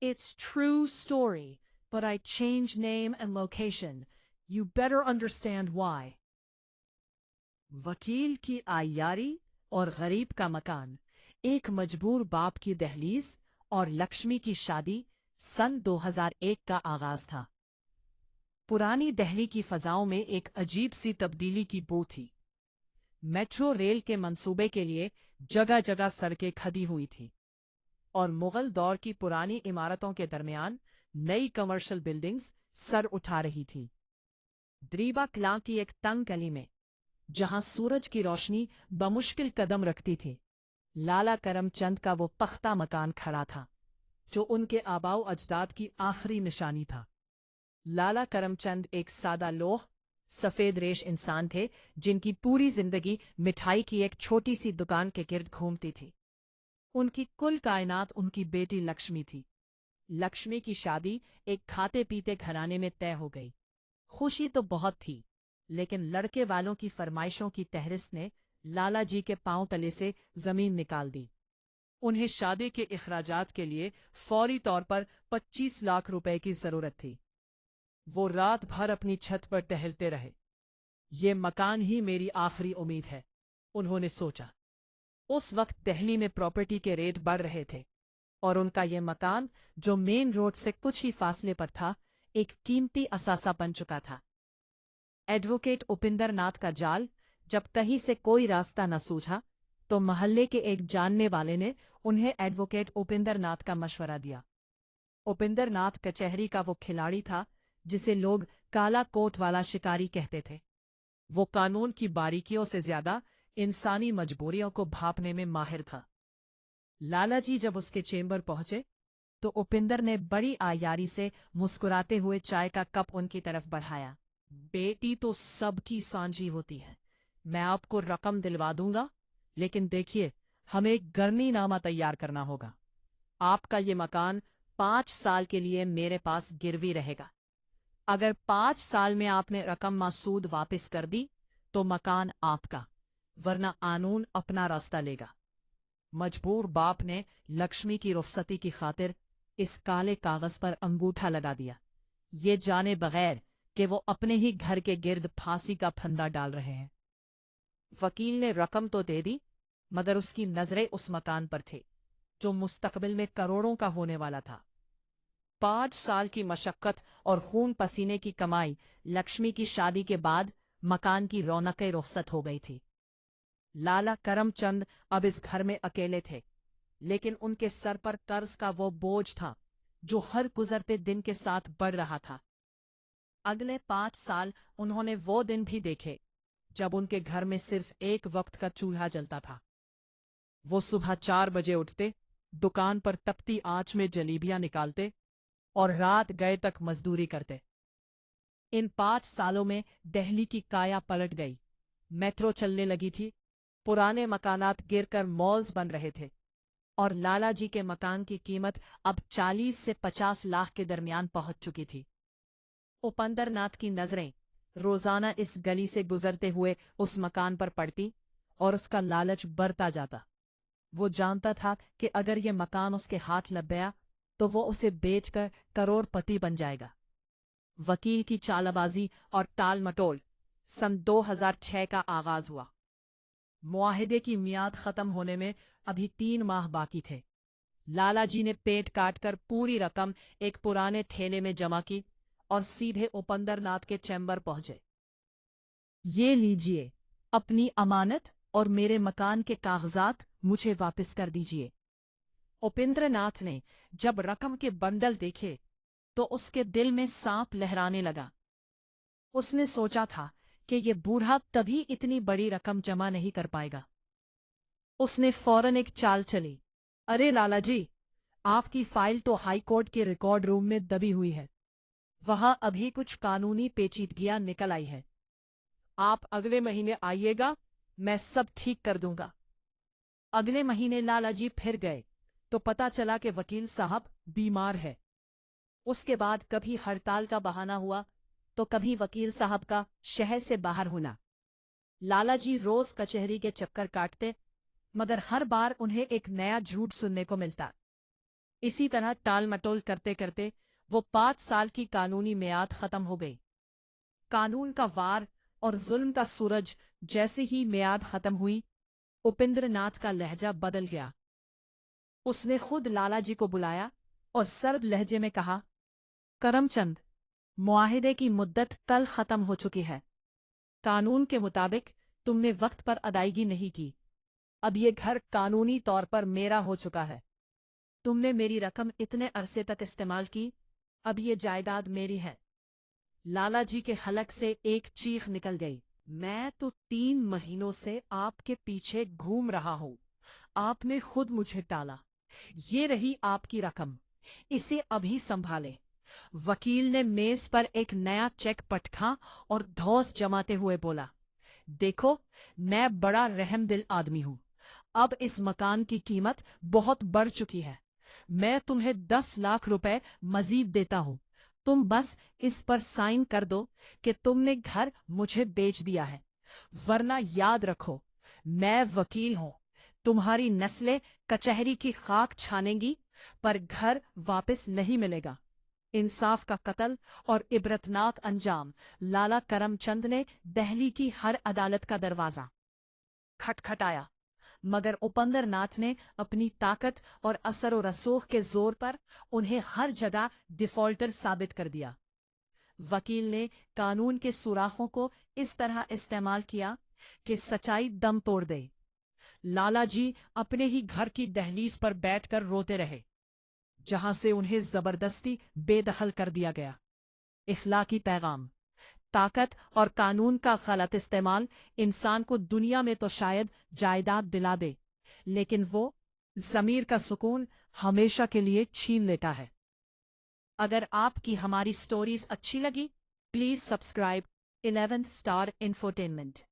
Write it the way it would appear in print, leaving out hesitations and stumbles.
It's true story, but I changed name and location. You better understand why. वकील की आयारी और गरीब का मकान, एक मजबूर बाप की दहलीज और लक्ष्मी की शादी सन 2001 का आगाज था। पुरानी दिल्ली की फजाओं में एक अजीब सी तब्दीली की बू थी। मेट्रो रेल के मंसूबे के लिए जगह जगह सड़कें खदी हुई थी और मुगल दौर की पुरानी इमारतों के दरमियान नई कमर्शियल बिल्डिंग्स सर उठा रही थी। द्रीबा क्लां की एक तंग गली में, जहां सूरज की रोशनी बमुश्किल कदम रखती थी, लाला करमचंद का वो पख्ता मकान खड़ा था जो उनके आबाओ अजदाद की आखिरी निशानी था। लाला करमचंद एक सादा लोह सफेद रेश इंसान थे जिनकी पूरी जिंदगी मिठाई की एक छोटी सी दुकान के गिर्द घूमती थी। उनकी कुल कायनात उनकी बेटी लक्ष्मी थी। लक्ष्मी की शादी एक खाते पीते घराने में तय हो गई। खुशी तो बहुत थी, लेकिन लड़के वालों की फरमाइशों की तहरिस्त ने लाला जी के पांव तले से जमीन निकाल दी। उन्हें शादी के इखराजात के लिए फौरी तौर पर 25 लाख रुपए की जरूरत थी। वो रात भर अपनी छत पर टहलते रहे। ये मकान ही मेरी आखिरी उम्मीद है, उन्होंने सोचा। उस वक्त दिल्ली में प्रॉपर्टी के रेट बढ़ रहे थे और उनका ये मकान, जो मेन रोड से कुछ ही फासले पर था, एक कीमती असासा बन चुका था। एडवोकेट उपिंदर नाथ का जाल जब कहीं से कोई रास्ता न सूझा तो महल्ले के एक जानने वाले ने उन्हें एडवोकेट उपिंदर नाथ का मशवरा दिया। उपिंदर नाथ कचहरी का वो खिलाड़ी था जिसे लोग काला कोट वाला शिकारी कहते थे। वो कानून की बारीकियों से ज्यादा इंसानी मजबूरियों को भांपने में माहिर था। लाला जी जब उसके चेंबर पहुंचे तो उपिंदर ने बड़ी आयारी से मुस्कुराते हुए चाय का कप उनकी तरफ बढ़ाया। बेटी तो सबकी सांझी होती है, मैं आपको रकम दिलवा दूंगा, लेकिन देखिए, हमें एक गर्मीनामा तैयार करना होगा। आपका ये मकान 5 साल के लिए मेरे पास गिरवी रहेगा। अगर 5 साल में आपने रकम मासूद वापस कर दी तो मकान आपका, वरना कानून अपना रास्ता लेगा। मजबूर बाप ने लक्ष्मी की रुखसती की खातिर इस काले कागज पर अंगूठा लगा दिया, ये जाने बगैर कि वो अपने ही घर के गिर्द फांसी का फंदा डाल रहे हैं। वकील ने रकम तो दे दी, मगर उसकी नजरें उस मकान पर थे जो मुस्तकबिल में करोड़ों का होने वाला था। 5 साल की मशक्कत और खून पसीने की कमाई लक्ष्मी की शादी के बाद मकान की रौनकें रुखसत हो गई थी। लाला करमचंद अब इस घर में अकेले थे, लेकिन उनके सर पर कर्ज का वो बोझ था जो हर गुजरते दिन के साथ बढ़ रहा था। अगले 5 साल उन्होंने वो दिन भी देखे जब उनके घर में सिर्फ एक वक्त का चूल्हा जलता था। वो सुबह 4 बजे उठते, दुकान पर तपती आंच में जलेबियां निकालते और रात गए तक मजदूरी करते। इन 5 सालों में दिल्ली की काया पलट गई। मेट्रो चलने लगी थी, पुराने मकानात गिरकर मॉल्स बन रहे थे और लाला जी के मकान की कीमत अब 40 से 50 लाख के दरमियान पहुंच चुकी थी। उपिंदर नाथ की नजरें रोजाना इस गली से गुजरते हुए उस मकान पर पड़ती और उसका लालच बढ़ता जाता। वो जानता था कि अगर ये मकान उसके हाथ लग गया तो वो उसे बेचकर करोड़पति बन जाएगा। वकील की चालबाजी और टाल मटोल सन 2006 का आगाज हुआ। मुआहिदे की मियाद खत्म होने में अभी 3 माह बाकी थे। लाला जी ने पेट काटकर पूरी रकम एक पुराने ठेले में जमा की और सीधे उपिंदर नाथ के चैम्बर पहुंचे। ये लीजिए अपनी अमानत और मेरे मकान के कागजात मुझे वापस कर दीजिए। उपिंदर नाथ ने जब रकम के बंडल देखे तो उसके दिल में सांप लहराने लगा। उसने सोचा था कि ये बूढ़ा कभी इतनी बड़ी रकम जमा नहीं कर पाएगा। उसने फौरन एक चाल चली। अरे लाला जी, आपकी फाइल तो हाई कोर्ट के रिकॉर्ड रूम में दबी हुई है। वहां अभी कुछ कानूनी पेचीदगियां निकल आई है। आप अगले महीने आइएगा, मैं सब ठीक कर दूंगा। अगले महीने लाला जी फिर गए तो पता चला कि वकील साहब बीमार है। उसके बाद कभी हड़ताल का बहाना हुआ तो कभी वकील साहब का शहर से बाहर होना। लाला जी रोज कचहरी के चक्कर काटते, मगर हर बार उन्हें एक नया झूठ सुनने को मिलता। इसी तरह टाल मटोल करते करते वो 5 साल की कानूनी मियाद खत्म हो गई। कानून का वार और जुल्म का सूरज जैसे ही मियाद खत्म हुई, उपेंद्र नाथ का लहजा बदल गया। उसने खुद लाला जी को बुलाया और सर्द लहजे में कहा, करमचंद, मुआहिदे की मुद्दत कल खत्म हो चुकी है। कानून के मुताबिक तुमने वक्त पर अदायगी नहीं की। अब ये घर कानूनी तौर पर मेरा हो चुका है। तुमने मेरी रकम इतने अरसे तक इस्तेमाल की, अब ये जायदाद मेरी है। लाला जी के हलक से एक चीख निकल गई, मैं तो 3 महीनों से आपके पीछे घूम रहा हूं। आपने खुद मुझे टाला। ये रही आपकी रकम, इसे अभी संभाले। वकील ने मेज पर एक नया चेक पटखा और धौंस जमाते हुए बोला, देखो, मैं बड़ा रहमदिल आदमी हूं। अब इस मकान की कीमत बहुत बढ़ चुकी है। मैं तुम्हें 10 लाख रुपए मजीद देता हूं। तुम बस इस पर साइन कर दो कि तुमने घर मुझे बेच दिया है, वरना याद रखो, मैं वकील हूं। तुम्हारी नस्लें कचहरी की खाक छानेंगी, पर घर वापस नहीं मिलेगा। इंसाफ का कत्ल और इबरतनाक अंजाम। लाला करमचंद ने दहली की हर अदालत का दरवाजा खटखटाया, मगर उपेंद्र नाथ ने अपनी ताकत और असर व रसूख के जोर पर उन्हें हर जगह डिफॉल्टर साबित कर दिया। वकील ने कानून के सुराखों को इस तरह इस्तेमाल किया कि सच्चाई दम तोड़ दे। लाला जी अपने ही घर की दहलीज पर बैठकर रोते रहे, जहां से उन्हें जबरदस्ती बेदखल कर दिया गया। इखलाकी पैगाम, ताकत और कानून का गलत इस्तेमाल इंसान को दुनिया में तो शायद जायदाद दिला दे, लेकिन वो ज़मीर का सुकून हमेशा के लिए छीन लेता है। अगर आपकी हमारी स्टोरीज अच्छी लगी, प्लीज सब्सक्राइब 11 स्टार इंफोटेनमेंट।